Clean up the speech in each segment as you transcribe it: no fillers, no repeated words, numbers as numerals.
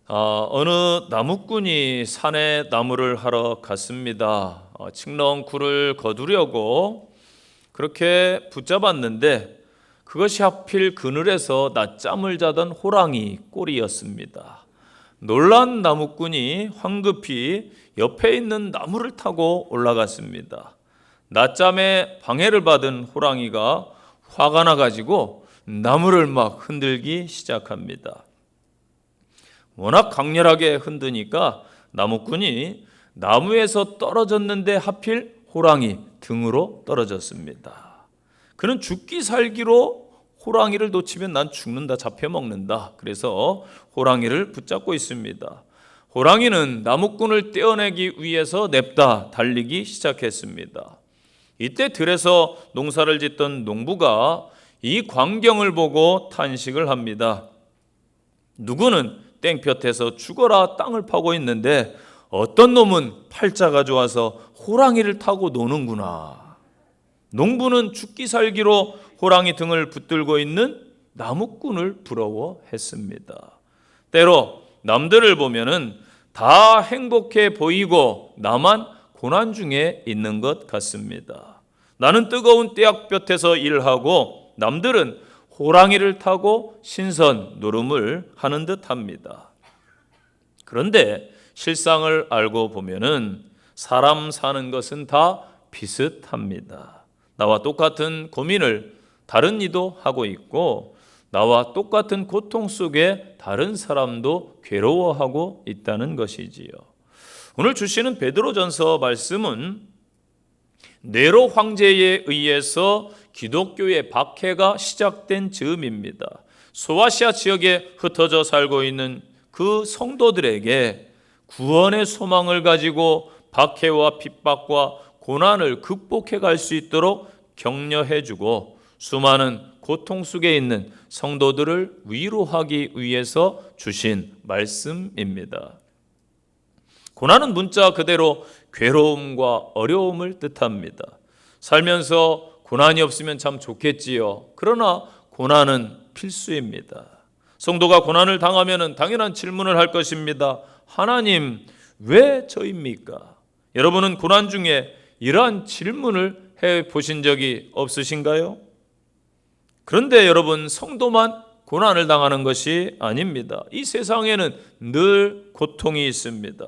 어느 나무꾼이 산에 나무를 하러 갔습니다. 칡러운 굴을 거두려고 그렇게 붙잡았는데 그것이 하필 그늘에서 낮잠을 자던 호랑이 꼴이었습니다. 놀란 나무꾼이 황급히 옆에 있는 나무를 타고 올라갔습니다. 낮잠에 방해를 받은 호랑이가 화가 나가지고 나무를 막 흔들기 시작합니다. 워낙 강렬하게 흔드니까 나무꾼이 나무에서 떨어졌는데 하필 호랑이 등으로 떨어졌습니다. 그는 죽기 살기로 호랑이를 놓치면 난 죽는다, 잡혀먹는다. 그래서 호랑이를 붙잡고 있습니다. 호랑이는 나무꾼을 떼어내기 위해서 냅다 달리기 시작했습니다. 이때 들에서 농사를 짓던 농부가 이 광경을 보고 탄식을 합니다. 누구는 땡볕에서 죽어라 땅을 파고 있는데 어떤 놈은 팔자가 좋아서 호랑이를 타고 노는구나. 농부는 죽기 살기로 호랑이 등을 붙들고 있는 나무꾼을 부러워했습니다. 때로 남들을 보면은 다 행복해 보이고 나만 고난 중에 있는 것 같습니다. 나는 뜨거운 떼약볕에서 일하고 남들은 호랑이를 타고 신선 노름을 하는 듯 합니다. 그런데 실상을 알고 보면은 사람 사는 것은 다 비슷합니다. 나와 똑같은 고민을 다른 이도 하고 있고 나와 똑같은 고통 속에 다른 사람도 괴로워하고 있다는 것이지요. 오늘 주시는 베드로전서 말씀은 네로 황제에 의해서 기독교의 박해가 시작된 즈음입니다. 소아시아 지역에 흩어져 살고 있는 그 성도들에게 구원의 소망을 가지고 박해와 핍박과 고난을 극복해 갈 수 있도록 격려해 주고 수많은 고통 속에 있는 성도들을 위로하기 위해서 주신 말씀입니다. 고난은 문자 그대로 괴로움과 어려움을 뜻합니다. 살면서 고난이 없으면 참 좋겠지요. 그러나 고난은 필수입니다. 성도가 고난을 당하면 당연한 질문을 할 것입니다. 하나님, 왜 저입니까? 여러분은 고난 중에 이러한 질문을 해 보신 적이 없으신가요? 그런데 여러분, 성도만 고난을 당하는 것이 아닙니다. 이 세상에는 늘 고통이 있습니다.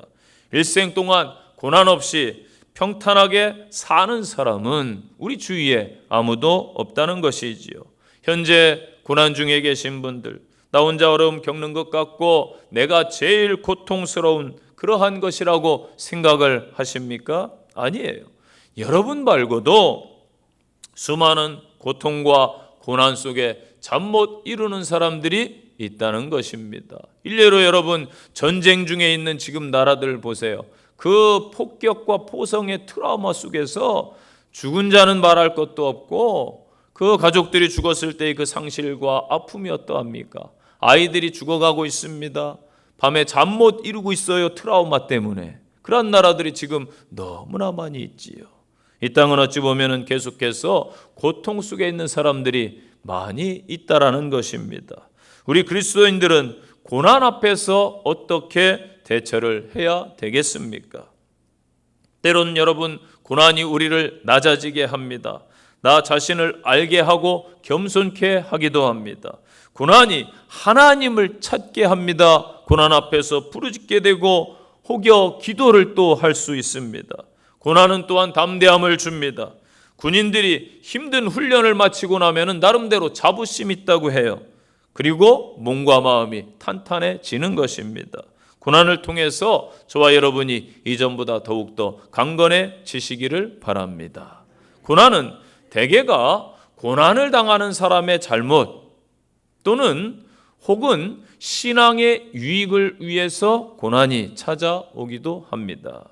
일생 동안 고난 없이 평탄하게 사는 사람은 우리 주위에 아무도 없다는 것이지요. 현재 고난 중에 계신 분들, 나 혼자 어려움 겪는 것 같고 내가 제일 고통스러운 그러한 것이라고 생각을 하십니까? 아니에요. 여러분 말고도 수많은 고통과 고난 속에 잠 못 이루는 사람들이 있다는 것입니다. 일례로 여러분, 전쟁 중에 있는 지금 나라들 보세요. 그 폭격과 포성의 트라우마 속에서 죽은 자는 말할 것도 없고 그 가족들이 죽었을 때의 그 상실과 아픔이 어떠합니까? 아이들이 죽어가고 있습니다. 밤에 잠 못 이루고 있어요. 트라우마 때문에. 그런 나라들이 지금 너무나 많이 있지요. 이 땅은 어찌 보면 계속해서 고통 속에 있는 사람들이 많이 있다라는 것입니다. 우리 그리스도인들은 고난 앞에서 어떻게 대처를 해야 되겠습니까? 때론 여러분, 고난이 우리를 낮아지게 합니다. 나 자신을 알게 하고 겸손케 하기도 합니다. 고난이 하나님을 찾게 합니다. 고난 앞에서 부르짖게 되고 혹여 기도를 또 할 수 있습니다. 고난은 또한 담대함을 줍니다. 군인들이 힘든 훈련을 마치고 나면 나름대로 자부심 있다고 해요. 그리고 몸과 마음이 탄탄해지는 것입니다. 고난을 통해서 저와 여러분이 이전보다 더욱더 강건해지시기를 바랍니다. 고난은 대개가 고난을 당하는 사람의 잘못 또는 혹은 신앙의 유익을 위해서 고난이 찾아오기도 합니다.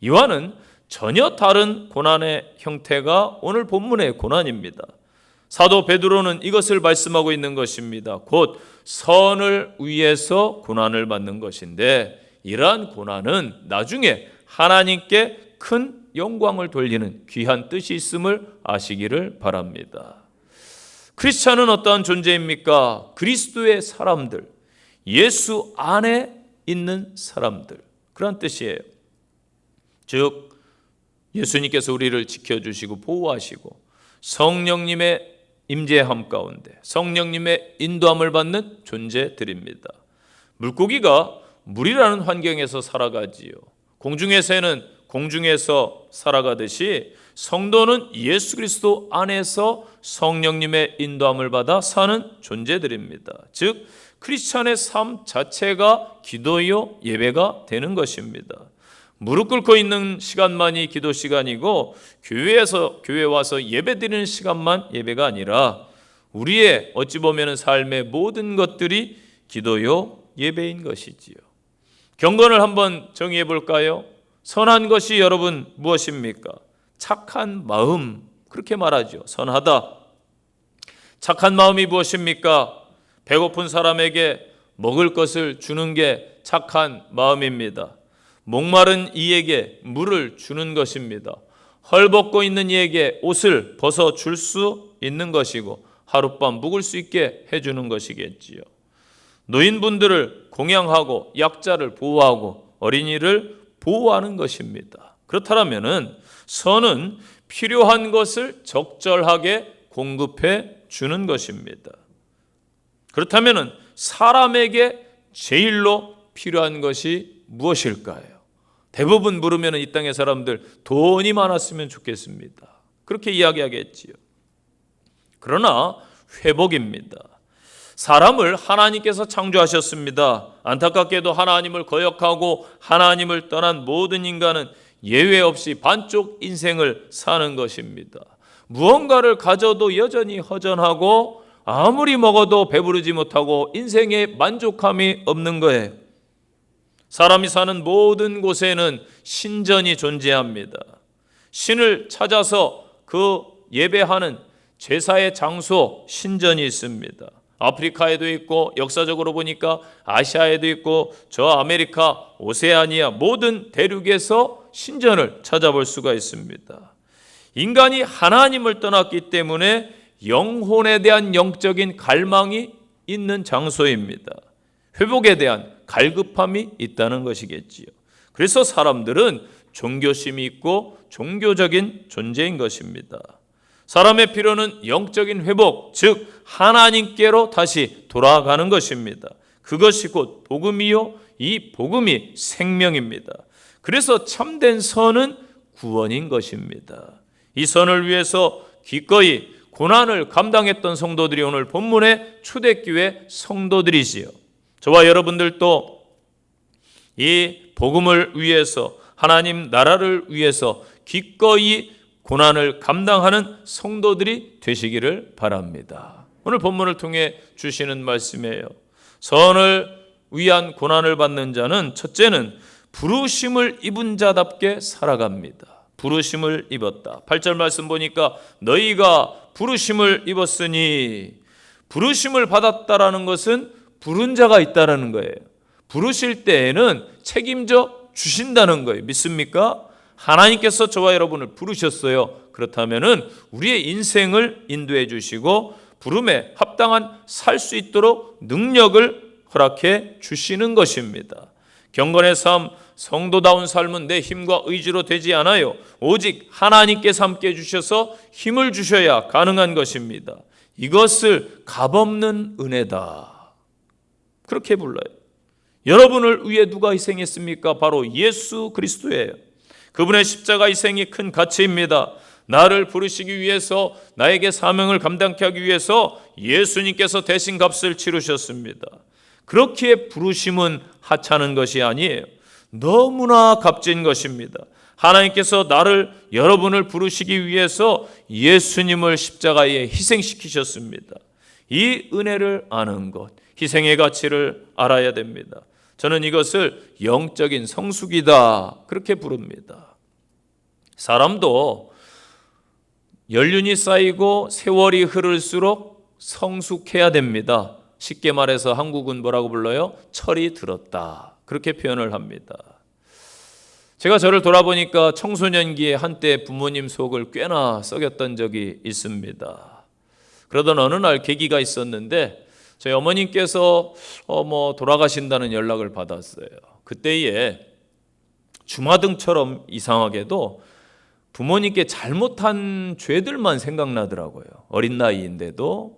이와는 전혀 다른 고난의 형태가 오늘 본문의 고난입니다. 사도 베드로는 이것을 말씀하고 있는 것입니다. 곧 선을 위해서 고난을 받는 것인데 이러한 고난은 나중에 하나님께 큰 영광을 돌리는 귀한 뜻이 있음을 아시기를 바랍니다. 크리스찬은 어떠한 존재입니까? 그리스도의 사람들, 예수 안에 있는 사람들, 그런 뜻이에요. 즉 예수님께서 우리를 지켜주시고 보호하시고 성령님의 임재함 가운데 성령님의 인도함을 받는 존재들입니다. 물고기가 물이라는 환경에서 살아가지요. 공중에서는 공중에서 살아가듯이 성도는 예수 그리스도 안에서 성령님의 인도함을 받아 사는 존재들입니다. 즉 크리스찬의 삶 자체가 기도요 예배가 되는 것입니다. 무릎 꿇고 있는 시간만이 기도 시간이고 교회 와서 예배 드리는 시간만 예배가 아니라 우리의 어찌 보면 삶의 모든 것들이 기도요 예배인 것이지요. 경건을 한번 정의해 볼까요? 선한 것이 여러분 무엇입니까? 착한 마음, 그렇게 말하죠. 선하다. 착한 마음이 무엇입니까? 배고픈 사람에게 먹을 것을 주는 게 착한 마음입니다. 목마른 이에게 물을 주는 것입니다. 헐벗고 있는 이에게 옷을 벗어 줄 수 있는 것이고 하룻밤 묵을 수 있게 해주는 것이겠지요. 노인분들을 공양하고 약자를 보호하고 어린이를 보호하는 것입니다. 그렇다면 선은 필요한 것을 적절하게 공급해 주는 것입니다. 그렇다면 사람에게 제일로 필요한 것이 무엇일까요? 대부분 물으면 이 땅의 사람들 돈이 많았으면 좋겠습니다. 그렇게 이야기하겠지요. 그러나 회복입니다. 사람을 하나님께서 창조하셨습니다. 안타깝게도 하나님을 거역하고 하나님을 떠난 모든 인간은 예외 없이 반쪽 인생을 사는 것입니다. 무언가를 가져도 여전히 허전하고 아무리 먹어도 배부르지 못하고 인생에 만족함이 없는 거예요. 사람이 사는 모든 곳에는 신전이 존재합니다. 신을 찾아서 그 예배하는 제사의 장소 신전이 있습니다. 아프리카에도 있고 역사적으로 보니까 아시아에도 있고 저 아메리카, 오세아니아 모든 대륙에서 신전을 찾아볼 수가 있습니다. 인간이 하나님을 떠났기 때문에 영혼에 대한 영적인 갈망이 있는 장소입니다. 회복에 대한 갈급함이 있다는 것이겠지요. 그래서 사람들은 종교심이 있고 종교적인 존재인 것입니다. 사람의 필요는 영적인 회복, 즉 하나님께로 다시 돌아가는 것입니다. 그것이 곧 복음이요, 이 복음이 생명입니다. 그래서 참된 선은 구원인 것입니다. 이 선을 위해서 기꺼이 고난을 감당했던 성도들이 오늘 본문의 초대교회 성도들이지요. 저와 여러분들도 이 복음을 위해서 하나님 나라를 위해서 기꺼이 고난을 감당하는 성도들이 되시기를 바랍니다. 오늘 본문을 통해 주시는 말씀이에요. 선을 위한 고난을 받는 자는 첫째는 부르심을 입은 자답게 살아갑니다. 부르심을 입었다. 8절 말씀 보니까 너희가 부르심을 입었으니, 부르심을 받았다라는 것은 부른 자가 있다라는 거예요. 부르실 때에는 책임져 주신다는 거예요. 믿습니까? 하나님께서 저와 여러분을 부르셨어요. 그렇다면은 우리의 인생을 인도해 주시고 부름에 합당한 살 수 있도록 능력을 허락해 주시는 것입니다. 경건의 삶, 성도다운 삶은 내 힘과 의지로 되지 않아요. 오직 하나님께서 함께 주셔서 힘을 주셔야 가능한 것입니다. 이것을 값없는 은혜다, 그렇게 불러요. 여러분을 위해 누가 희생했습니까? 바로 예수 그리스도예요. 그분의 십자가 희생이 큰 가치입니다. 나를 부르시기 위해서, 나에게 사명을 감당케 하기 위해서 예수님께서 대신 값을 치르셨습니다. 그렇기에 부르심은 하찮은 것이 아니에요. 너무나 값진 것입니다. 하나님께서 나를, 여러분을 부르시기 위해서 예수님을 십자가에 희생시키셨습니다. 이 은혜를 아는 것, 희생의 가치를 알아야 됩니다. 저는 이것을 영적인 성숙이다, 그렇게 부릅니다. 사람도 연륜이 쌓이고 세월이 흐를수록 성숙해야 됩니다. 쉽게 말해서 한국은 뭐라고 불러요? 철이 들었다, 그렇게 표현을 합니다. 제가 저를 돌아보니까 청소년기에 한때 부모님 속을 꽤나 썩였던 적이 있습니다. 그러던 어느 날 계기가 있었는데, 저희 어머님께서 돌아가신다는 연락을 받았어요. 그때에 주마등처럼 이상하게도 부모님께 잘못한 죄들만 생각나더라고요. 어린 나이인데도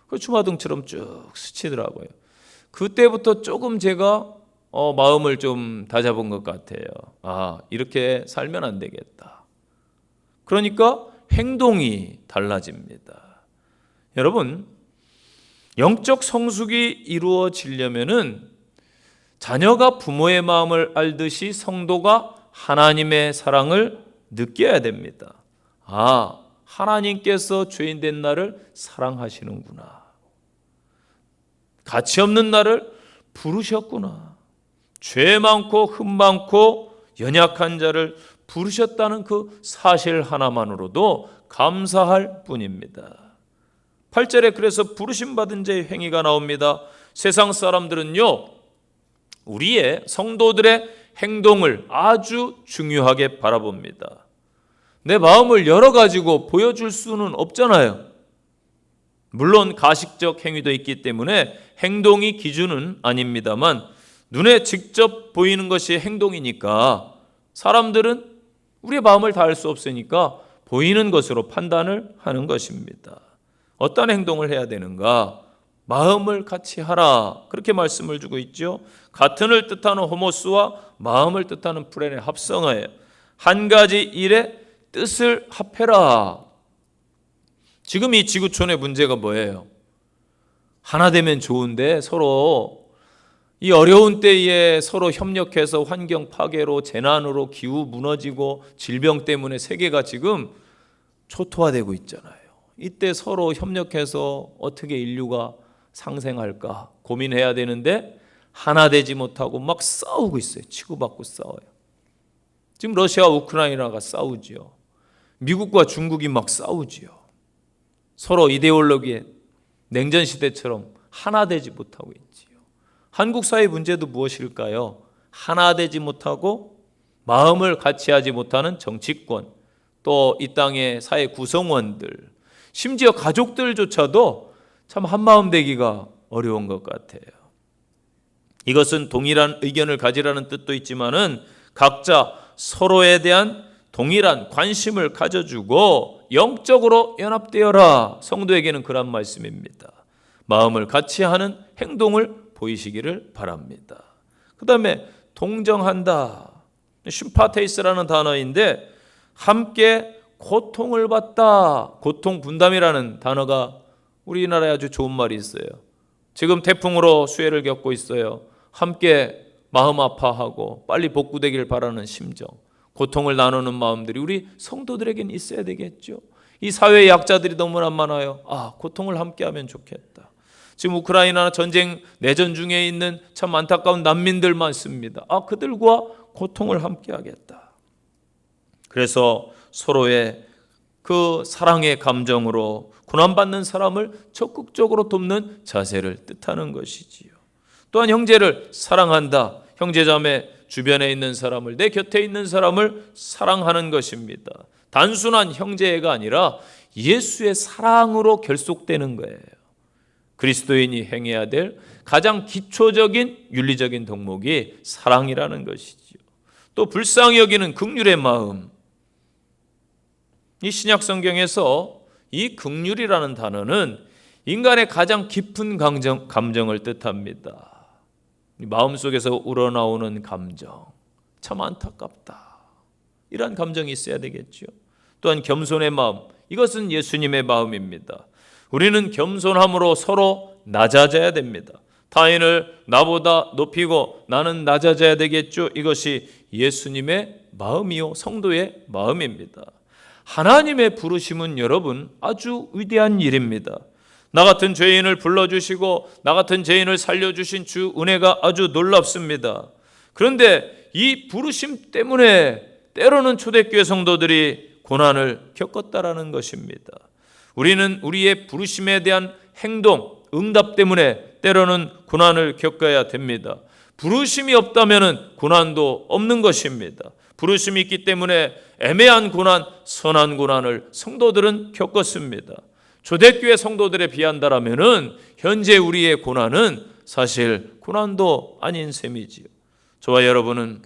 그 주마등처럼 쭉 스치더라고요. 그때부터 조금 제가 마음을 좀 다잡은 것 같아요. 이렇게 살면 안 되겠다. 그러니까 행동이 달라집니다. 여러분, 영적 성숙이 이루어지려면은 자녀가 부모의 마음을 알듯이 성도가 하나님의 사랑을 느껴야 됩니다. 하나님께서 죄인된 나를 사랑하시는구나. 가치 없는 나를 부르셨구나. 죄 많고 흠 많고 연약한 자를 부르셨다는 그 사실 하나만으로도 감사할 뿐입니다. 8절에 그래서 부르심받은 자의 행위가 나옵니다. 세상 사람들은요, 우리의 성도들의 행동을 아주 중요하게 바라봅니다. 내 마음을 열어가지고 보여줄 수는 없잖아요. 물론 가식적 행위도 있기 때문에 행동이 기준은 아닙니다만 눈에 직접 보이는 것이 행동이니까 사람들은 우리의 마음을 다 알 수 없으니까 보이는 것으로 판단을 하는 것입니다. 어떤 행동을 해야 되는가? 마음을 같이 하라. 그렇게 말씀을 주고 있죠. 같은을 뜻하는 호모스와 마음을 뜻하는 프렌의 합성어예요. 한 가지 일에 뜻을 합해라. 지금 이 지구촌의 문제가 뭐예요? 하나 되면 좋은데 서로 이 어려운 때에 서로 협력해서 환경 파괴로 재난으로 기후 무너지고 질병 때문에 세계가 지금 초토화되고 있잖아요. 이때 서로 협력해서 어떻게 인류가 상생할까 고민해야 되는데 하나 되지 못하고 막 싸우고 있어요. 치고받고 싸워요. 지금 러시아와 우크라이나가 싸우지요. 미국과 중국이 막 싸우지요. 서로 이데올로기에 냉전 시대처럼 하나 되지 못하고 있지요. 한국 사회 문제도 무엇일까요? 하나 되지 못하고 마음을 같이 하지 못하는 정치권, 또 이 땅의 사회 구성원들, 심지어 가족들조차도 참 한마음 되기가 어려운 것 같아요. 이것은 동일한 의견을 가지라는 뜻도 있지만은 각자 서로에 대한 동일한 관심을 가져주고 영적으로 연합되어라. 성도에게는 그런 말씀입니다. 마음을 같이 하는 행동을 보이시기를 바랍니다. 그 다음에 동정한다. 쉼파테이스라는 단어인데 함께 고통을 받다. 고통 분담이라는 단어가 우리나라에 아주 좋은 말이 있어요. 지금 태풍으로 수해를 겪고 있어요. 함께 마음 아파하고 빨리 복구되길 바라는 심정, 고통을 나누는 마음들이 우리 성도들에게는 있어야 되겠죠. 이 사회의 약자들이 너무나 많아요. 고통을 함께하면 좋겠다. 지금 우크라이나 전쟁 내전 중에 있는 참 안타까운 난민들 많습니다. 그들과 고통을 함께하겠다. 그래서 서로의 그 사랑의 감정으로 고난받는 사람을 적극적으로 돕는 자세를 뜻하는 것이지요. 또한 형제를 사랑한다. 형제자매 주변에 있는 사람을, 내 곁에 있는 사람을 사랑하는 것입니다. 단순한 형제가 아니라 예수의 사랑으로 결속되는 거예요. 그리스도인이 행해야 될 가장 기초적인 윤리적인 덕목이 사랑이라는 것이지요. 또 불쌍히 여기는 긍휼의 마음. 이 신약 성경에서 이 긍휼이라는 단어는 인간의 가장 깊은 감정을 뜻합니다. 마음속에서 우러나오는 감정, 참 안타깝다. 이런 감정이 있어야 되겠죠. 또한 겸손의 마음, 이것은 예수님의 마음입니다. 우리는 겸손함으로 서로 낮아져야 됩니다. 타인을 나보다 높이고 나는 낮아져야 되겠죠. 이것이 예수님의 마음이요 성도의 마음입니다. 하나님의 부르심은 여러분 아주 위대한 일입니다. 나 같은 죄인을 불러주시고 나 같은 죄인을 살려주신 주 은혜가 아주 놀랍습니다. 그런데 이 부르심 때문에 때로는 초대교회 성도들이 고난을 겪었다라는 것입니다. 우리는 우리의 부르심에 대한 행동, 응답 때문에 때로는 고난을 겪어야 됩니다. 부르심이 없다면 고난도 없는 것입니다. 부르심이 있기 때문에 애매한 고난, 선한 고난을 성도들은 겪었습니다. 초대교회 성도들에 비한다라면은 현재 우리의 고난은 사실 고난도 아닌 셈이지요. 저와 여러분은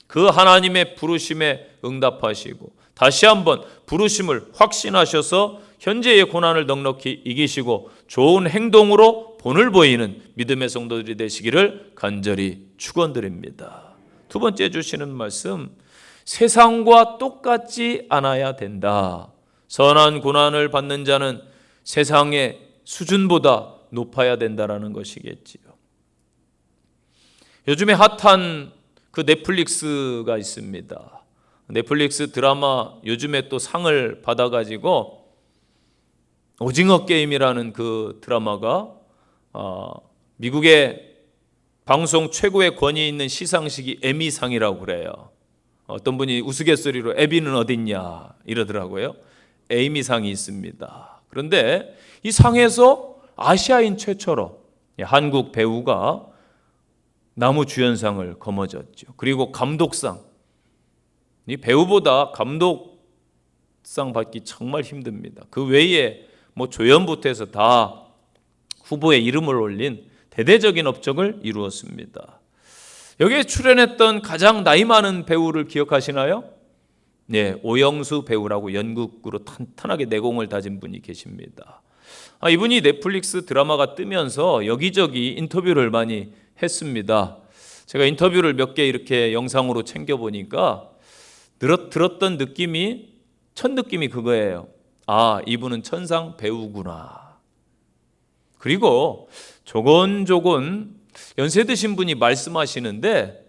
그 하나님의 부르심에 응답하시고 다시 한번 부르심을 확신하셔서 현재의 고난을 넉넉히 이기시고 좋은 행동으로 본을 보이는 믿음의 성도들이 되시기를 간절히 축원드립니다. 두 번째 주시는 말씀, 세상과 똑같지 않아야 된다. 선한 고난을 받는 자는 세상의 수준보다 높아야 된다라는 것이겠지요. 요즘에 핫한 그 넷플릭스가 있습니다. 넷플릭스 드라마 요즘에 또 상을 받아가지고 오징어 게임이라는 그 드라마가 미국의 방송 최고의 권위 있는 시상식이 에미상이라고 그래요. 어떤 분이 우스갯소리로 에비는 어딨냐 이러더라고요. 에이미상이 있습니다. 그런데 이 상에서 아시아인 최초로 한국 배우가 나무주연상을 거머쥐었죠. 그리고 감독상, 이 배우보다 감독상 받기 정말 힘듭니다. 그 외에 뭐 조연부터 해서 다 후보에 이름을 올린 대대적인 업적을 이루었습니다. 여기에 출연했던 가장 나이 많은 배우를 기억하시나요? 네, 오영수 배우라고 연극으로 탄탄하게 내공을 다진 분이 계십니다. 이분이 넷플릭스 드라마가 뜨면서 여기저기 인터뷰를 많이 했습니다. 제가 인터뷰를 몇 개 이렇게 영상으로 챙겨보니까 들었던 느낌이, 첫 느낌이 그거예요. 이분은 천상 배우구나. 그리고 조곤조곤 연세 드신 분이 말씀하시는데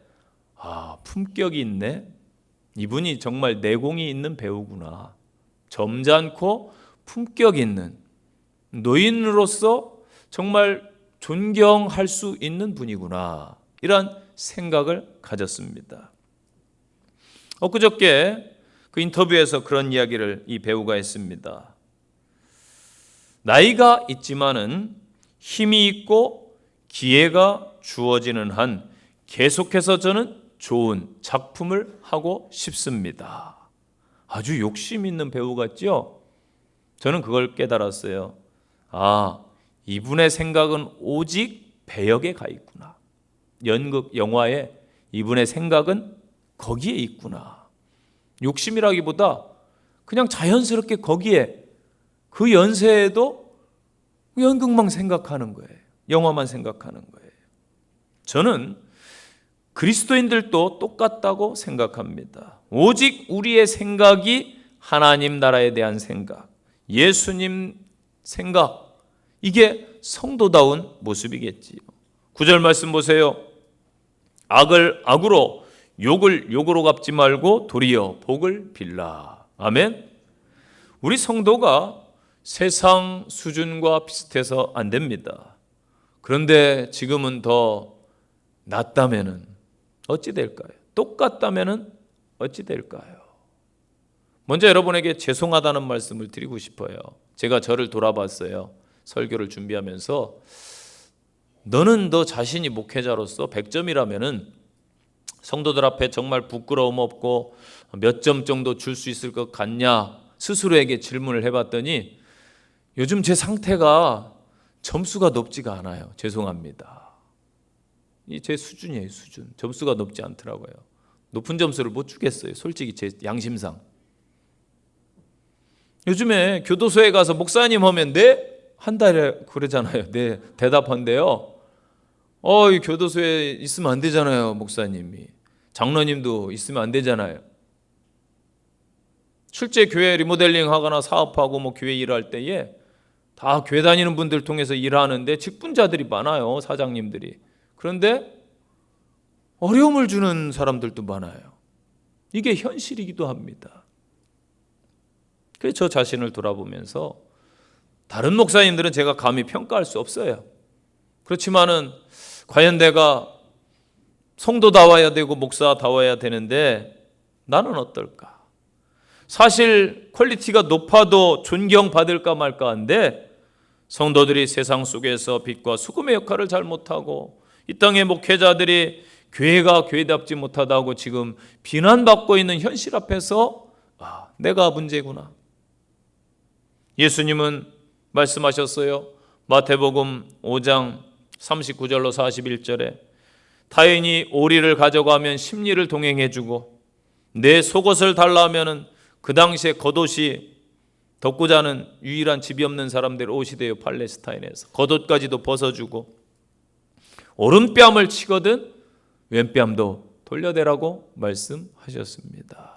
품격이 있네. 이분이 정말 내공이 있는 배우구나. 점잖고 품격 있는, 노인으로서 정말 존경할 수 있는 분이구나. 이런 생각을 가졌습니다. 엊그저께 그 인터뷰에서 그런 이야기를 이 배우가 했습니다. 나이가 있지만은 힘이 있고 기회가 주어지는 한 계속해서 저는 좋은 작품을 하고 싶습니다. 아주 욕심 있는 배우 같죠? 저는 그걸 깨달았어요. 이분의 생각은 오직 배역에 가 있구나. 연극, 영화에 이분의 생각은 거기에 있구나. 욕심이라기보다 그냥 자연스럽게 거기에 그 연세에도 연극만 생각하는 거예요. 영화만 생각하는 거예요. 저는 그리스도인들도 똑같다고 생각합니다. 오직 우리의 생각이 하나님 나라에 대한 생각, 예수님 생각, 이게 성도다운 모습이겠지요. 9절 말씀 보세요. 악을 악으로, 욕을 욕으로 갚지 말고 도리어 복을 빌라. 아멘. 우리 성도가 세상 수준과 비슷해서 안 됩니다. 그런데 지금은 더 낫다면은 어찌 될까요? 똑같다면은 어찌 될까요? 먼저 여러분에게 죄송하다는 말씀을 드리고 싶어요. 제가 저를 돌아봤어요. 설교를 준비하면서 너는 너 자신이 목회자로서 100점이라면은 성도들 앞에 정말 부끄러움 없고 몇 점 정도 줄 수 있을 것 같냐 스스로에게 질문을 해봤더니 요즘 제 상태가 점수가 높지가 않아요. 죄송합니다. 이 제 수준이에요. 수준. 점수가 높지 않더라고요. 높은 점수를 못 주겠어요. 솔직히 제 양심상. 요즘에 교도소에 가서 목사님 하면 네? 한 달에 그러잖아요. 네, 대답한대요. 이 교도소에 있으면 안 되잖아요. 목사님이. 장로님도 있으면 안 되잖아요. 실제 교회 리모델링 하거나 사업하고 뭐 교회 일할 때에 다 교회 다니는 분들 통해서 일하는데 직분자들이 많아요. 사장님들이. 그런데 어려움을 주는 사람들도 많아요. 이게 현실이기도 합니다. 그래서 저 자신을 돌아보면서 다른 목사님들은 제가 감히 평가할 수 없어요. 그렇지만은 과연 내가 성도다워야 되고 목사다워야 되는데 나는 어떨까? 사실 퀄리티가 높아도 존경받을까 말까 한데 성도들이 세상 속에서 빛과 소금의 역할을 잘 못하고 이 땅의 목회자들이 교회가 교회답지 못하다고 지금 비난받고 있는 현실 앞에서 내가 문제구나. 예수님은 말씀하셨어요. 마태복음 5장 39절로 41절에 타인이 오리를 가져가면 십리를 동행해주고 내 속옷을 달라 하면은 그 당시에 겉옷이 덮고 자는 유일한 집이 없는 사람들 옷이 돼요. 팔레스타인에서 겉옷까지도 벗어주고 오른뺨을 치거든 왼뺨도 돌려대라고 말씀하셨습니다.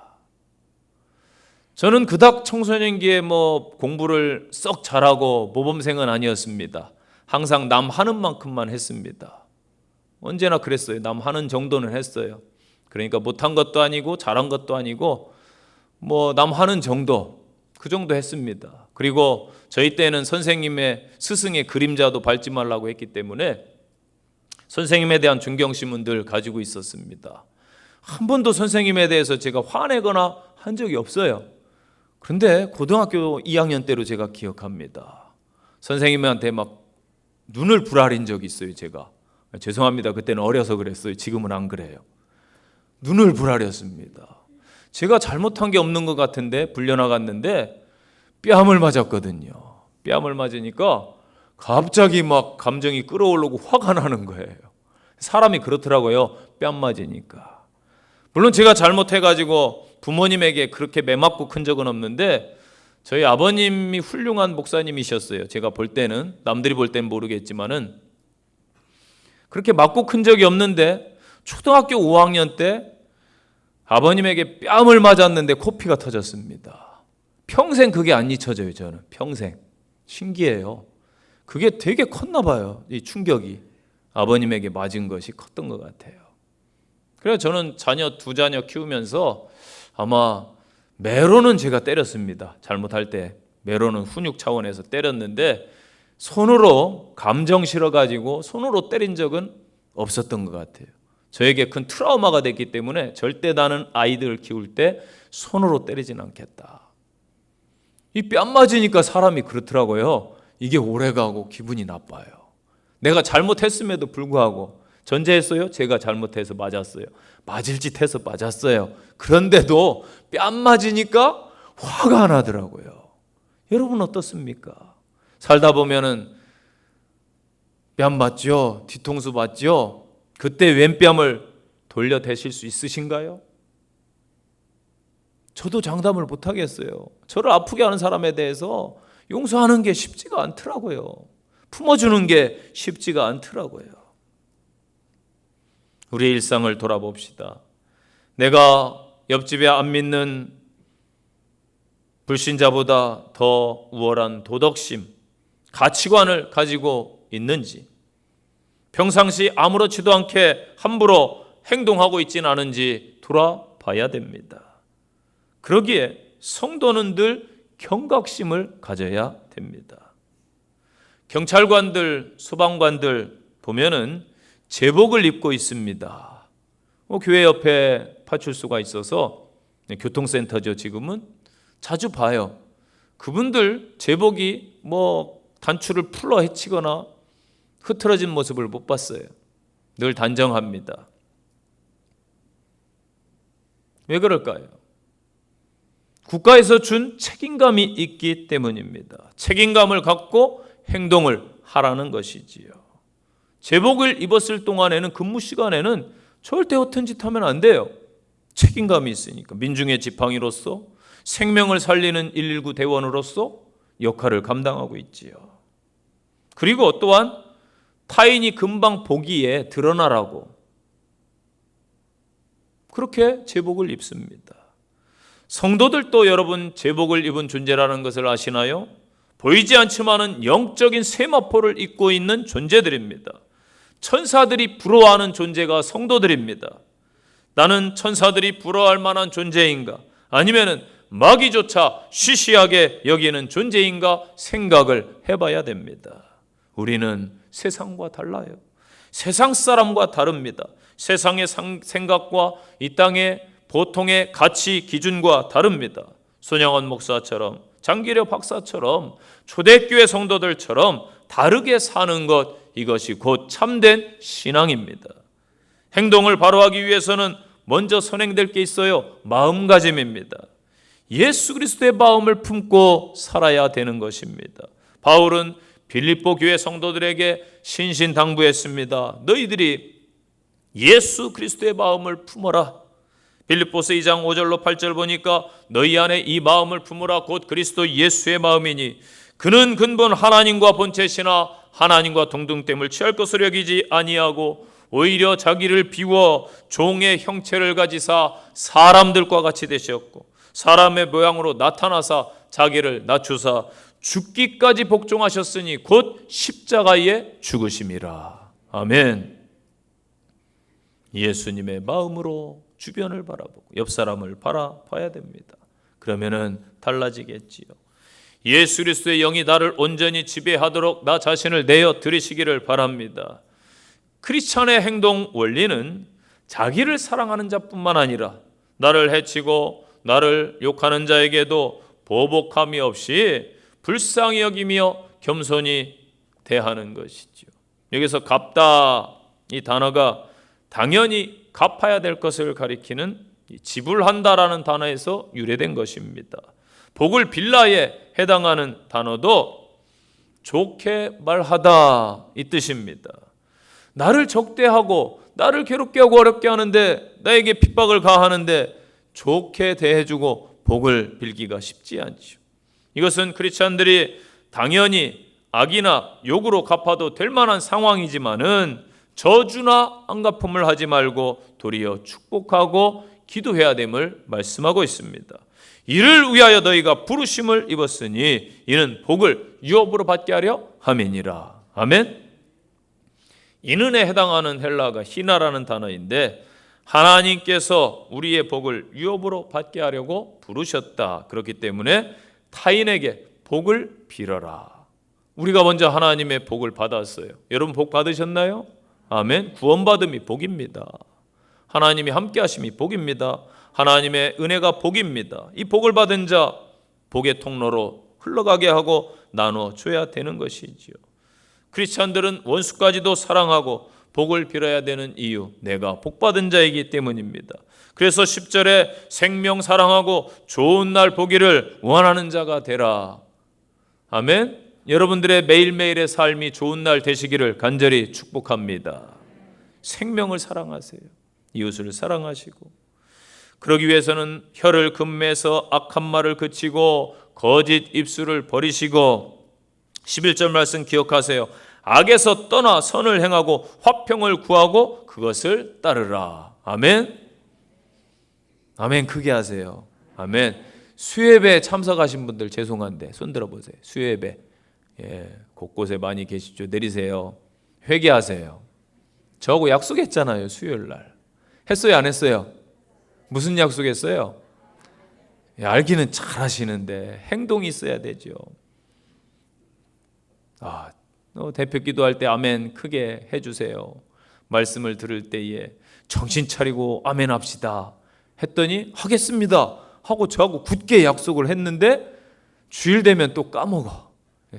저는 그닥 청소년기에 공부를 썩 잘하고 모범생은 아니었습니다. 항상 남 하는 만큼만 했습니다. 언제나 그랬어요. 남 하는 정도는 했어요. 그러니까 못한 것도 아니고 잘한 것도 아니고 남 하는 정도, 그 정도 했습니다. 그리고 저희 때는 선생님의 스승의 그림자도 밟지 말라고 했기 때문에 선생님에 대한 존경심은 늘 가지고 있었습니다. 한 번도 선생님에 대해서 제가 화내거나 한 적이 없어요. 그런데 고등학교 2학년 때로 제가 기억합니다. 선생님한테 막 눈을 부라린 적이 있어요. 제가 죄송합니다. 그때는 어려서 그랬어요. 지금은 안 그래요. 눈을 부라렸습니다. 제가 잘못한 게 없는 것 같은데 불려나갔는데 뺨을 맞았거든요. 뺨을 맞으니까 갑자기 막 감정이 끌어오르고 화가 나는 거예요. 사람이 그렇더라고요. 뺨 맞으니까. 물론 제가 잘못해가지고 부모님에게 그렇게 매맞고 큰 적은 없는데 저희 아버님이 훌륭한 목사님이셨어요. 제가 볼 때는, 남들이 볼 때는 모르겠지만은 그렇게 맞고 큰 적이 없는데 초등학교 5학년 때 아버님에게 뺨을 맞았는데 코피가 터졌습니다. 평생 그게 안 잊혀져요. 저는 평생. 신기해요. 그게 되게 컸나 봐요. 이 충격이 아버님에게 맞은 것이 컸던 것 같아요. 그래서 저는 두 자녀 키우면서 아마 매로는 제가 때렸습니다. 잘못할 때 매로는 훈육 차원에서 때렸는데 손으로 감정 실어가지고 손으로 때린 적은 없었던 것 같아요. 저에게 큰 트라우마가 됐기 때문에 절대 나는 아이들을 키울 때 손으로 때리진 않겠다. 이 뺨 맞으니까 사람이 그렇더라고요. 이게 오래가고 기분이 나빠요. 내가 잘못했음에도 불구하고 전제했어요. 제가 잘못해서 맞았어요. 맞을 짓 해서 맞았어요. 그런데도 뺨 맞으니까 화가 나더라고요. 여러분 어떻습니까? 살다 보면은 뺨 맞죠? 뒤통수 맞죠? 그때 왼뺨을 돌려대실 수 있으신가요? 저도 장담을 못하겠어요. 저를 아프게 하는 사람에 대해서 용서하는 게 쉽지가 않더라고요. 품어주는 게 쉽지가 않더라고요. 우리의 일상을 돌아봅시다. 내가 옆집에 안 믿는 불신자보다 더 우월한 도덕심, 가치관을 가지고 있는지, 평상시 아무렇지도 않게 함부로 행동하고 있지는 않은지 돌아봐야 됩니다. 그러기에 성도는 늘 경각심을 가져야 됩니다. 경찰관들, 소방관들 보면은 제복을 입고 있습니다. 교회 옆에 파출소가 있어서 교통센터죠. 지금은 자주 봐요. 그분들 제복이 단추를 풀어 헤치거나 흐트러진 모습을 못 봤어요. 늘 단정합니다. 왜 그럴까요? 국가에서 준 책임감이 있기 때문입니다. 책임감을 갖고 행동을 하라는 것이지요. 제복을 입었을 동안에는, 근무 시간에는 절대 허튼 짓 하면 안 돼요. 책임감이 있으니까. 민중의 지팡이로서, 생명을 살리는 119 대원으로서 역할을 감당하고 있지요. 그리고 또한 타인이 금방 보기에 드러나라고 그렇게 제복을 입습니다. 성도들도 여러분 제복을 입은 존재라는 것을 아시나요? 보이지 않지만은 영적인 세마포를 입고 있는 존재들입니다. 천사들이 부러워하는 존재가 성도들입니다. 나는 천사들이 부러워할 만한 존재인가? 아니면은 마귀조차 시시하게 여기는 존재인가 생각을 해봐야 됩니다. 우리는 세상과 달라요. 세상 사람과 다릅니다. 세상의 생각과 이 땅의 보통의 가치 기준과 다릅니다. 손양원 목사처럼, 장기려 박사처럼, 초대교회 성도들처럼 다르게 사는 것, 이것이 곧 참된 신앙입니다. 행동을 바로 하기 위해서는 먼저 선행될 게 있어요. 마음가짐입니다. 예수 그리스도의 마음을 품고 살아야 되는 것입니다. 바울은 빌립보 교회 성도들에게 신신당부했습니다. 너희들이 예수 그리스도의 마음을 품어라. 빌립보서 2장 5절로 8절 보니까 너희 안에 이 마음을 품으라 곧 그리스도 예수의 마음이니 그는 근본 하나님과 본체시나 하나님과 동등됨을 취할 것으로 여기지 아니하고 오히려 자기를 비워 종의 형체를 가지사 사람들과 같이 되셨고 사람의 모양으로 나타나사 자기를 낮추사 죽기까지 복종하셨으니 곧 십자가에 죽으심이라. 아멘. 예수님의 마음으로 주변을 바라보고 옆 사람을 바라봐야 됩니다. 그러면은 달라지겠지요. 예수 그리스도의 영이 나를 온전히 지배하도록 나 자신을 내어 드리시기를 바랍니다. 크리스찬의 행동 원리는 자기를 사랑하는 자뿐만 아니라 나를 해치고 나를 욕하는 자에게도 보복함이 없이 불쌍히 여기며 겸손히 대하는 것이죠. 여기서 갚다 이 단어가 당연히 갚아야 될 것을 가리키는 지불한다라는 단어에서 유래된 것입니다. 복을 빌라에 해당하는 단어도 좋게 말하다 이 뜻입니다. 나를 적대하고 나를 괴롭게 하고 어렵게 하는데 나에게 핍박을 가하는데 좋게 대해주고 복을 빌기가 쉽지 않죠. 이것은 크리스찬들이 당연히 악이나 욕으로 갚아도 될 만한 상황이지만은 저주나 안갚음을 하지 말고 도리어 축복하고 기도해야 됨을 말씀하고 있습니다. 이를 위하여 너희가 부르심을 입었으니 이는 복을 유업으로 받게 하려 함이니라. 아멘. 이는에 해당하는 헬라어가 히나라는 단어인데 하나님께서 우리의 복을 유업으로 받게 하려고 부르셨다. 그렇기 때문에 타인에게 복을 빌어라. 우리가 먼저 하나님의 복을 받았어요. 여러분 복 받으셨나요? 아멘. 구원받음이 복입니다. 하나님이 함께 하심이 복입니다. 하나님의 은혜가 복입니다. 이 복을 받은 자 복의 통로로 흘러가게 하고 나눠줘야 되는 것이지요. 크리스찬들은 원수까지도 사랑하고 복을 빌어야 되는 이유, 내가 복받은 자이기 때문입니다. 그래서 10절에 생명 사랑하고 좋은 날 보기를 원하는 자가 되라. 아멘. 여러분들의 매일매일의 삶이 좋은 날 되시기를 간절히 축복합니다. 생명을 사랑하세요. 이웃을 사랑하시고 그러기 위해서는 혀를 금매서 악한 말을 그치고 거짓 입술을 버리시고 11절 말씀 기억하세요. 악에서 떠나 선을 행하고 화평을 구하고 그것을 따르라. 아멘. 아멘 크게 하세요. 아멘. 수예배 참석하신 분들 죄송한데 손 들어보세요. 수예배 곳곳에 많이 계시죠. 내리세요. 회개하세요. 저하고 약속했잖아요. 수요일 날 했어요 안 했어요? 무슨 약속했어요? 알기는 잘 하시는데 행동이 있어야 되죠. 대표 기도할 때 아멘 크게 해주세요. 말씀을 들을 때에 정신 차리고 아멘 합시다 했더니 하겠습니다 하고 저하고 굳게 약속을 했는데 주일 되면 또 까먹어.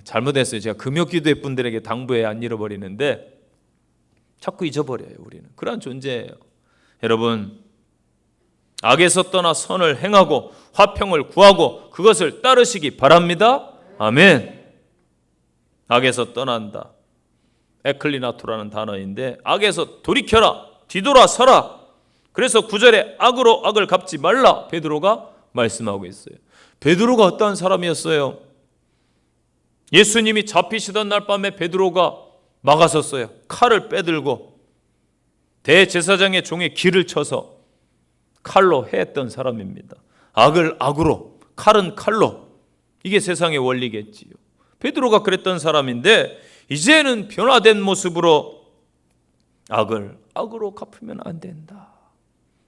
잘못했어요. 제가 금요기도회 분들에게 당부해 안 잃어버리는데 자꾸 잊어버려요. 우리는 그러한 존재예요. 여러분 악에서 떠나 선을 행하고 화평을 구하고 그것을 따르시기 바랍니다. 아멘. 악에서 떠난다. 에클리나토라는 단어인데 악에서 돌이켜라. 뒤돌아서라. 그래서 9절에 악으로 악을 갚지 말라. 베드로가 말씀하고 있어요. 베드로가 어떠한 사람이었어요? 예수님이 잡히시던 날 밤에 베드로가 막아섰어요. 칼을 빼들고 대제사장의 종의 귀를 쳐서 칼로 해했던 사람입니다. 악을 악으로, 칼은 칼로. 이게 세상의 원리겠지요. 베드로가 그랬던 사람인데 이제는 변화된 모습으로 악을 악으로 갚으면 안 된다.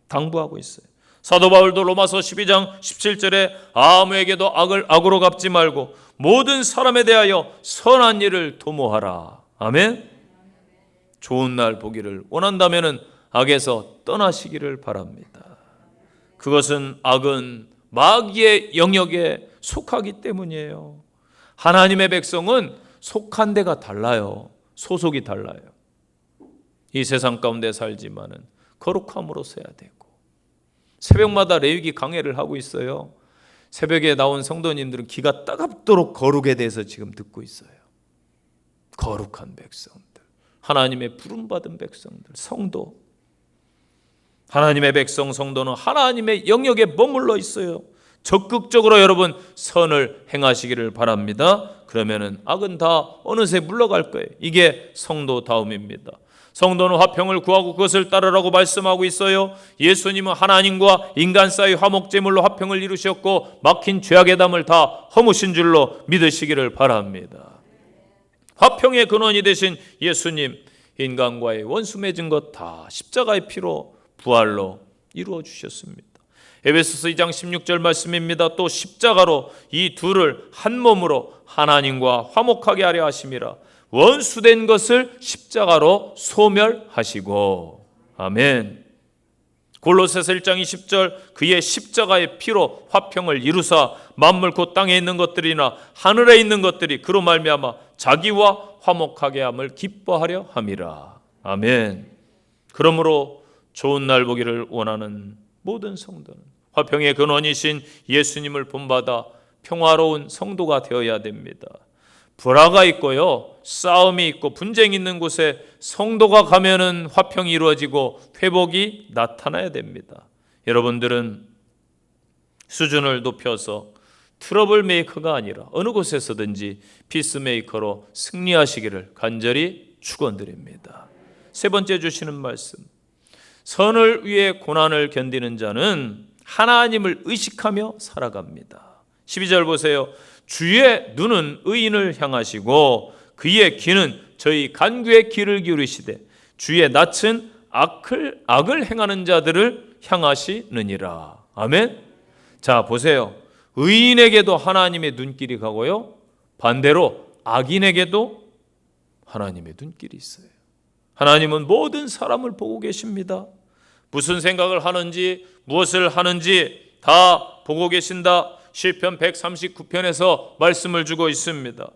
당부하고 있어요. 사도 바울도 로마서 12장 17절에 아무에게도 악을 악으로 갚지 말고 모든 사람에 대하여 선한 일을 도모하라. 아멘. 좋은 날 보기를 원한다면 악에서 떠나시기를 바랍니다. 그것은 악은 마귀의 영역에 속하기 때문이에요. 하나님의 백성은 속한 데가 달라요. 소속이 달라요. 이 세상 가운데 살지만은 거룩함으로 서야 되고 새벽마다 레위기 강해를 하고 있어요. 새벽에 나온 성도님들은 기가 따갑도록 거룩에 대해서 지금 듣고 있어요. 거룩한 백성들, 하나님의 부름받은 백성들, 성도. 하나님의 백성 성도는 하나님의 영역에 머물러 있어요. 적극적으로 여러분 선을 행하시기를 바랍니다. 그러면은 악은 다 어느새 물러갈 거예요. 이게 성도다움입니다. 성도는 화평을 구하고 그것을 따르라고 말씀하고 있어요. 예수님은 하나님과 인간 사이 화목제물로 화평을 이루셨고 막힌 죄악의 담을 다 허무신 줄로 믿으시기를 바랍니다. 화평의 근원이 되신 예수님, 인간과의 원수 맺은 것 다 십자가의 피로 부활로 이루어 주셨습니다. 에베소서 2장 16절 말씀입니다. 또 십자가로 이 둘을 한 몸으로 하나님과 화목하게 하려 하심이라. 원수된 것을 십자가로 소멸하시고. 아멘. 골로새서 1장 20절 그의 십자가의 피로 화평을 이루사 만물 곧 땅에 있는 것들이나 하늘에 있는 것들이 그로 말미암아 자기와 화목하게 함을 기뻐하려 함이라. 아멘. 그러므로 좋은 날 보기를 원하는 모든 성도는 화평의 근원이신 예수님을 본받아 평화로운 성도가 되어야 됩니다. 불화가 있고요, 싸움이 있고 분쟁이 있는 곳에 성도가 가면은 화평이 이루어지고 회복이 나타나야 됩니다. 여러분들은 수준을 높여서 트러블 메이커가 아니라 어느 곳에서든지 피스메이커로 승리하시기를 간절히 축원드립니다. 세 번째 주시는 말씀, 선을 위해 고난을 견디는 자는 하나님을 의식하며 살아갑니다. 12절 보세요. 주의 눈은 의인을 향하시고 그의 귀는 저희 간구의 귀를 기울이시되 주의 낯은 악을 행하는 자들을 향하시느니라. 아멘. 자 보세요. 의인에게도 하나님의 눈길이 가고요, 반대로 악인에게도 하나님의 눈길이 있어요. 하나님은 모든 사람을 보고 계십니다. 무슨 생각을 하는지 무엇을 하는지 다 보고 계신다. 시편 139편에서 말씀을 주고 있습니다.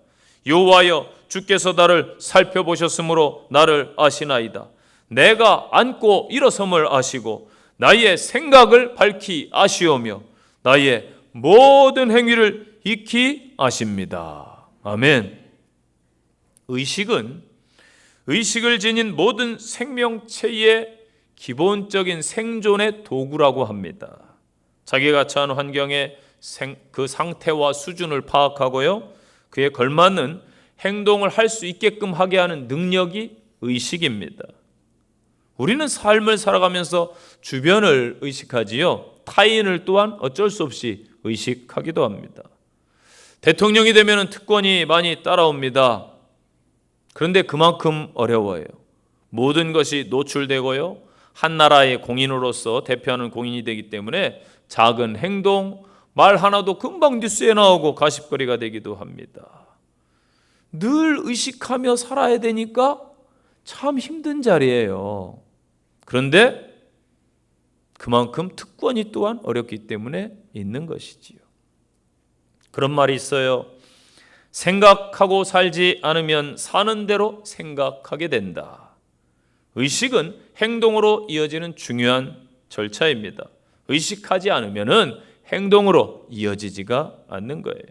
여호와여 주께서 나를 살펴보셨으므로 나를 아시나이다. 내가 앉고 일어섬을 아시고 나의 생각을 밝히 아시오며 나의 모든 행위를 익히 아십니다. 아멘. 의식을 지닌 모든 생명체의 기본적인 생존의 도구라고 합니다. 자기가 처한 환경에 그 상태와 수준을 파악하고요, 그에 걸맞는 행동을 할 수 있게끔 하게 하는 능력이 의식입니다. 우리는 삶을 살아가면서 주변을 의식하지요, 타인을 또한 어쩔 수 없이 의식하기도 합니다. 대통령이 되면 특권이 많이 따라옵니다. 그런데 그만큼 어려워요. 모든 것이 노출되고요, 한 나라의 공인으로서 대표하는 공인이 되기 때문에 작은 행동, 말 하나도 금방 뉴스에 나오고 가십거리가 되기도 합니다. 늘 의식하며 살아야 되니까 참 힘든 자리예요. 그런데 그만큼 특권이 또한 어렵기 때문에 있는 것이지요. 그런 말이 있어요. 생각하고 살지 않으면 사는 대로 생각하게 된다. 의식은 행동으로 이어지는 중요한 절차입니다. 의식하지 않으면 행동으로 이어지지가 않는 거예요.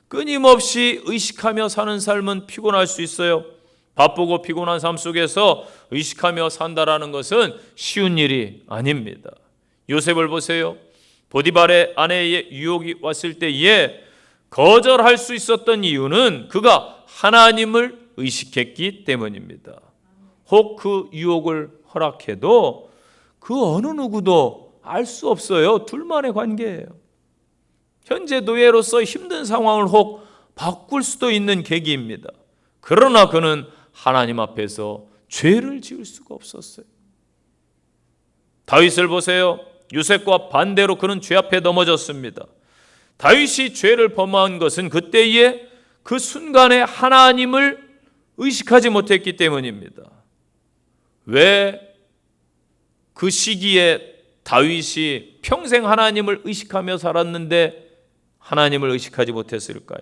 끊임없이 의식하며 사는 삶은 피곤할 수 있어요. 바쁘고 피곤한 삶 속에서 의식하며 산다라는 것은 쉬운 일이 아닙니다. 요셉을 보세요. 보디발의 아내의 유혹이 왔을 때에 거절할 수 있었던 이유는 그가 하나님을 의식했기 때문입니다. 혹 그 유혹을 허락해도 그 어느 누구도 알 수 없어요. 둘만의 관계예요. 현재 노예로서 힘든 상황을 혹 바꿀 수도 있는 계기입니다. 그러나 그는 하나님 앞에서 죄를 지을 수가 없었어요. 다윗을 보세요. 요셉과 반대로 그는 죄 앞에 넘어졌습니다. 다윗이 죄를 범한 것은 그때에 그 순간에 하나님을 의식하지 못했기 때문입니다. 왜 그 시기에 다윗이 평생 하나님을 의식하며 살았는데 하나님을 의식하지 못했을까요?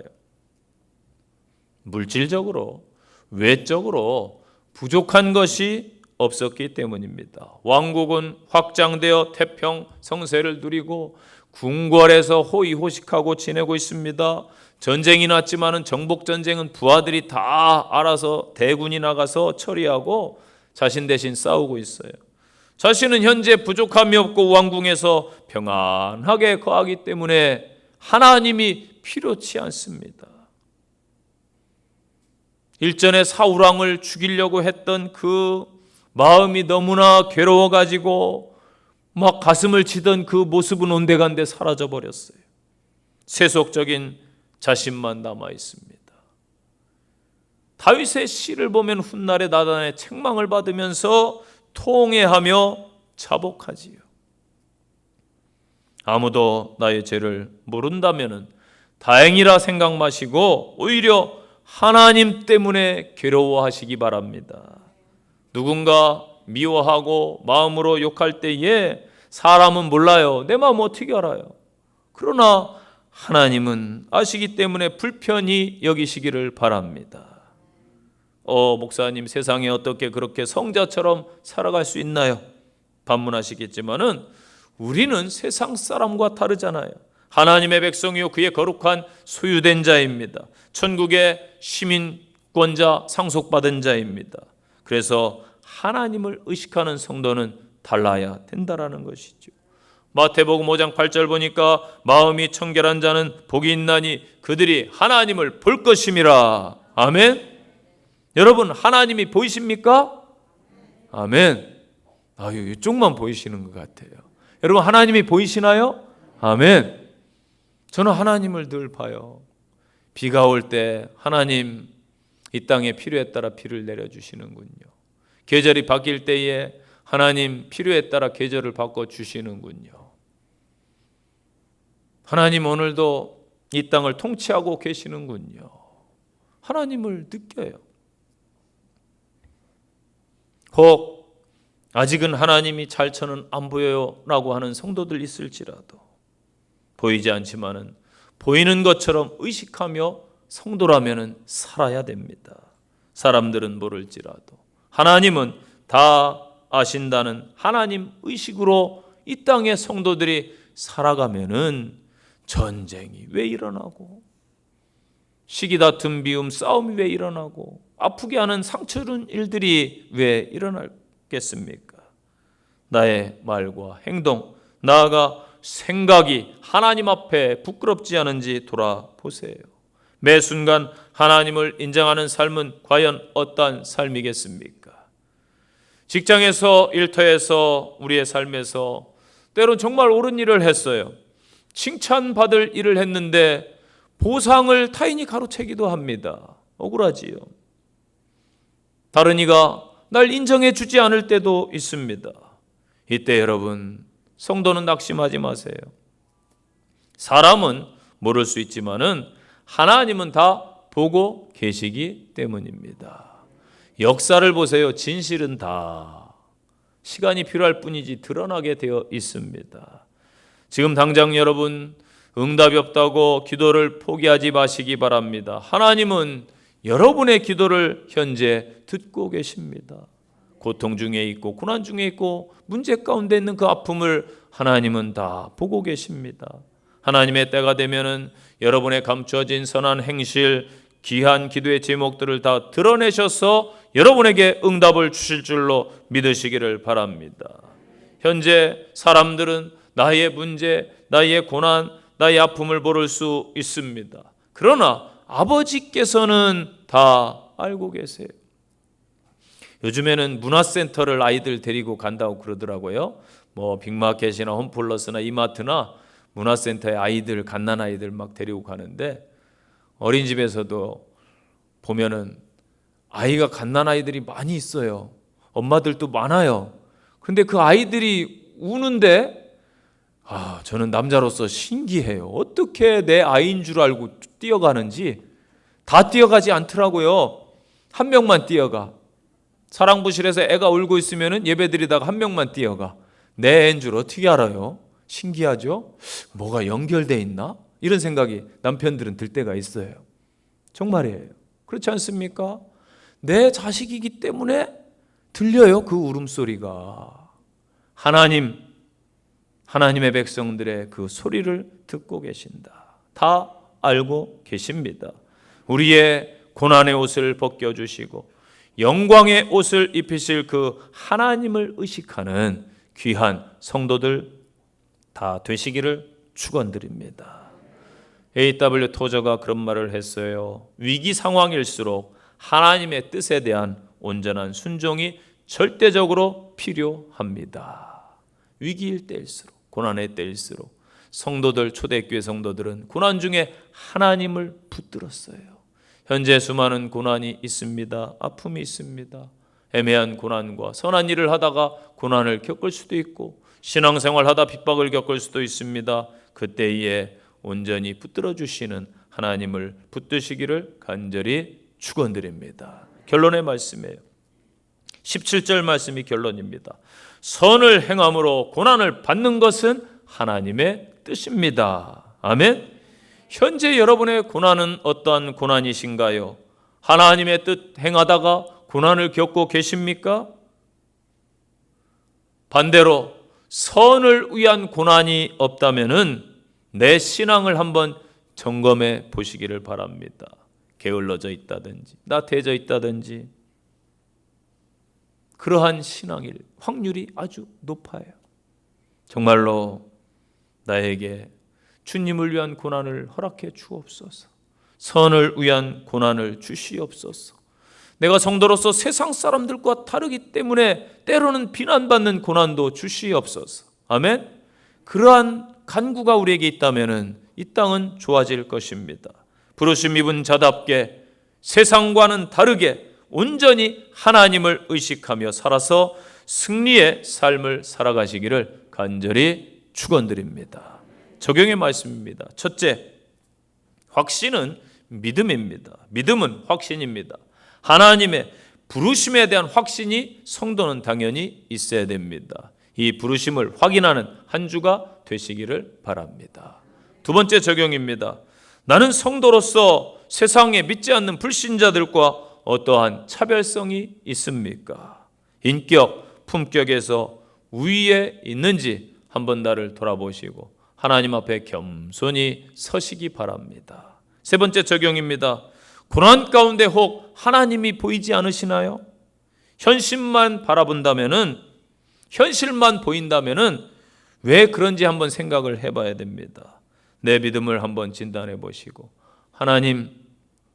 물질적으로, 외적으로 부족한 것이 없었기 때문입니다. 왕국은 확장되어 태평 성세를 누리고 궁궐에서 호의호식하고 지내고 있습니다. 전쟁이 났지만은 정복 전쟁은 부하들이 다 알아서 대군이 나가서 처리하고 자신 대신 싸우고 있어요. 자신은 현재 부족함이 없고 왕궁에서 평안하게 거하기 때문에 하나님이 필요치 않습니다. 일전에 사울왕을 죽이려고 했던 그 마음이 너무나 괴로워가지고 막 가슴을 치던 그 모습은 온데간데 사라져버렸어요. 세속적인 자신만 남아 있습니다. 다윗의 시를 보면 훗날에 나단의 책망을 받으면서 통회하며 자복하지요. 아무도 나의 죄를 모른다면 다행이라 생각 마시고 오히려 하나님 때문에 괴로워하시기 바랍니다. 누군가 미워하고 마음으로 욕할 때에 사람은 몰라요. 내 마음 어떻게 알아요? 그러나 하나님은 아시기 때문에 불편히 여기시기를 바랍니다. 목사님, 세상에 어떻게 그렇게 성자처럼 살아갈 수 있나요? 반문하시겠지만은 우리는 세상 사람과 다르잖아요. 하나님의 백성이요 그의 거룩한 소유된 자입니다. 천국의 시민권자, 상속받은 자입니다. 그래서 하나님을 의식하는 성도는 달라야 된다라는 것이죠. 마태복음 5장 8절 보니까 마음이 청결한 자는 복이 있나니 그들이 하나님을 볼 것임이라. 아멘. 여러분, 하나님이 보이십니까? 아멘. 이쪽만 보이시는 것 같아요. 여러분, 하나님이 보이시나요? 아멘. 저는 하나님을 늘 봐요. 비가 올 때 하나님 이 땅의 필요에 따라 비를 내려주시는군요. 계절이 바뀔 때에 하나님 필요에 따라 계절을 바꿔주시는군요. 하나님 오늘도 이 땅을 통치하고 계시는군요. 하나님을 느껴요. 혹 아직은 하나님이 잘처는 안 보여요 라고 하는 성도들 있을지라도 보이지 않지만은 보이는 것처럼 의식하며 성도라면은 살아야 됩니다. 사람들은 모를지라도 하나님은 다 아신다는 하나님 의식으로 이 땅의 성도들이 살아가면은 전쟁이 왜 일어나고 시기 다툼 비움 싸움이 왜 일어나고 아프게 하는 상처 준 일들이 왜 일어나겠습니까? 나의 말과 행동, 나아가 생각이 하나님 앞에 부끄럽지 않은지 돌아보세요. 매 순간 하나님을 인정하는 삶은 과연 어떠한 삶이겠습니까? 직장에서, 일터에서, 우리의 삶에서 때론 정말 옳은 일을 했어요. 칭찬받을 일을 했는데 보상을 타인이 가로채기도 합니다. 억울하지요. 다른 이가 날 인정해 주지 않을 때도 있습니다. 이때 여러분, 성도는 낙심하지 마세요. 사람은 모를 수 있지만은 하나님은 다 보고 계시기 때문입니다. 역사를 보세요. 진실은 다 시간이 필요할 뿐이지 드러나게 되어 있습니다. 지금 당장 여러분 응답이 없다고 기도를 포기하지 마시기 바랍니다. 하나님은 여러분의 기도를 현재 듣고 계십니다. 고통 중에 있고 고난 중에 있고 문제 가운데 있는 그 아픔을 하나님은 다 보고 계십니다. 하나님의 때가 되면은 여러분의 감추어진 선한 행실, 귀한 기도의 제목들을 다 드러내셔서 여러분에게 응답을 주실 줄로 믿으시기를 바랍니다. 현재 사람들은 나의 문제, 나의 고난, 나의 아픔을 모를 수 있습니다. 그러나 아버지께서는 다 알고 계세요. 요즘에는 문화센터를 아이들 데리고 간다고 그러더라고요. 빅마켓이나 홈플러스나 이마트나 문화센터에 아이들, 갓난 아이들 막 데리고 가는데 어린이집에서도 보면은 아이가 갓난 아이들이 많이 있어요. 엄마들도 많아요. 그런데 그 아이들이 우는데 저는 남자로서 신기해요. 어떻게 내 아이인 줄 알고 뛰어가는지. 다 뛰어가지 않더라고요. 한 명만 뛰어가. 사랑부실에서 애가 울고 있으면 예배드리다가 한 명만 뛰어가. 내 애인 줄 어떻게 알아요? 신기하죠? 뭐가 연결돼 있나? 이런 생각이 남편들은 들 때가 있어요. 정말이에요. 그렇지 않습니까? 내 자식이기 때문에 들려요, 그 울음소리가. 하나님, 하나님의 백성들의 그 소리를 듣고 계신다. 다 알고 계십니다. 우리의 고난의 옷을 벗겨주시고 영광의 옷을 입히실 그 하나님을 의식하는 귀한 성도들 다 되시기를 축원드립니다. A.W. 토저가 그런 말을 했어요. 위기 상황일수록 하나님의 뜻에 대한 온전한 순종이 절대적으로 필요합니다. 위기일 때일수록, 고난의 때일수록 성도들, 초대교회 성도들은 고난 중에 하나님을 붙들었어요. 현재 수많은 고난이 있습니다. 아픔이 있습니다. 애매한 고난과 선한 일을 하다가 고난을 겪을 수도 있고 신앙생활 하다 핍박을 겪을 수도 있습니다. 그때에 온전히 붙들어 주시는 하나님을 붙드시기를 간절히 축원드립니다. 결론의 말씀이에요. 17절 말씀이 결론입니다. 선을 행함으로 고난을 받는 것은 하나님의 뜻입니다. 아멘. 현재 여러분의 고난은 어떠한 고난이신가요? 하나님의 뜻 행하다가 고난을 겪고 계십니까? 반대로 선을 위한 고난이 없다면은 내 신앙을 한번 점검해 보시기를 바랍니다. 게을러져 있다든지 나태해져 있다든지 그러한 신앙일 확률이 아주 높아요. 정말로 나에게 주님을 위한 고난을 허락해 주옵소서. 선을 위한 고난을 주시옵소서. 내가 성도로서 세상 사람들과 다르기 때문에 때로는 비난받는 고난도 주시옵소서. 아멘. 그러한 간구가 우리에게 있다면 이 땅은 좋아질 것입니다. 부르심 입은 자답게 세상과는 다르게 온전히 하나님을 의식하며 살아서 승리의 삶을 살아가시기를 간절히 축원드립니다. 적용의 말씀입니다. 첫째, 확신은 믿음입니다. 믿음은 확신입니다. 하나님의 부르심에 대한 확신이 성도는 당연히 있어야 됩니다. 이 부르심을 확인하는 한 주가 되시기를 바랍니다. 두 번째 적용입니다. 나는 성도로서 세상에 믿지 않는 불신자들과 어떠한 차별성이 있습니까? 인격, 품격에서 우위에 있는지 한번 나를 돌아보시고 하나님 앞에 겸손히 서시기 바랍니다. 세 번째 적용입니다. 고난 가운데 혹 하나님이 보이지 않으시나요? 현실만 바라본다면은, 현실만 보인다면은 왜 그런지 한번 생각을 해봐야 됩니다. 내 믿음을 한번 진단해 보시고, 하나님,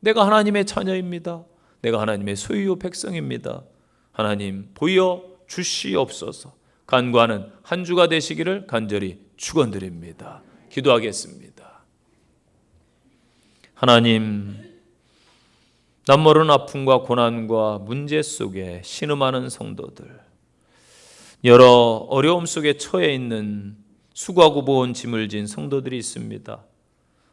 내가 하나님의 자녀입니다. 내가 하나님의 소유 백성입니다. 하나님 보여 주시옵소서. 간구하는 한 주가 되시기를 간절히 축원드립니다. 기도하겠습니다. 하나님, 남모른 아픔과 고난과 문제 속에 신음하는 성도들, 여러 어려움 속에 처해 있는 수고하고 무거운 짐을 진 성도들이 있습니다.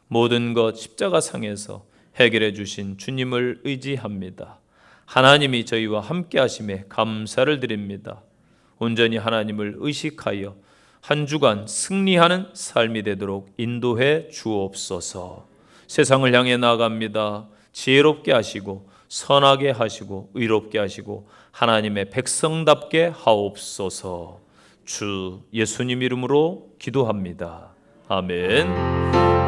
모든 것 십자가상에서 해결해 주신 주님을 의지합니다. 하나님이 저희와 함께 하심에 감사를 드립니다. 온전히 하나님을 의식하여 한 주간 승리하는 삶이 되도록 인도해 주옵소서. 세상을 향해 나아갑니다. 지혜롭게 하시고 선하게 하시고 의롭게 하시고 하나님의 백성답게 하옵소서. 주 예수님 이름으로 기도합니다. 아멘.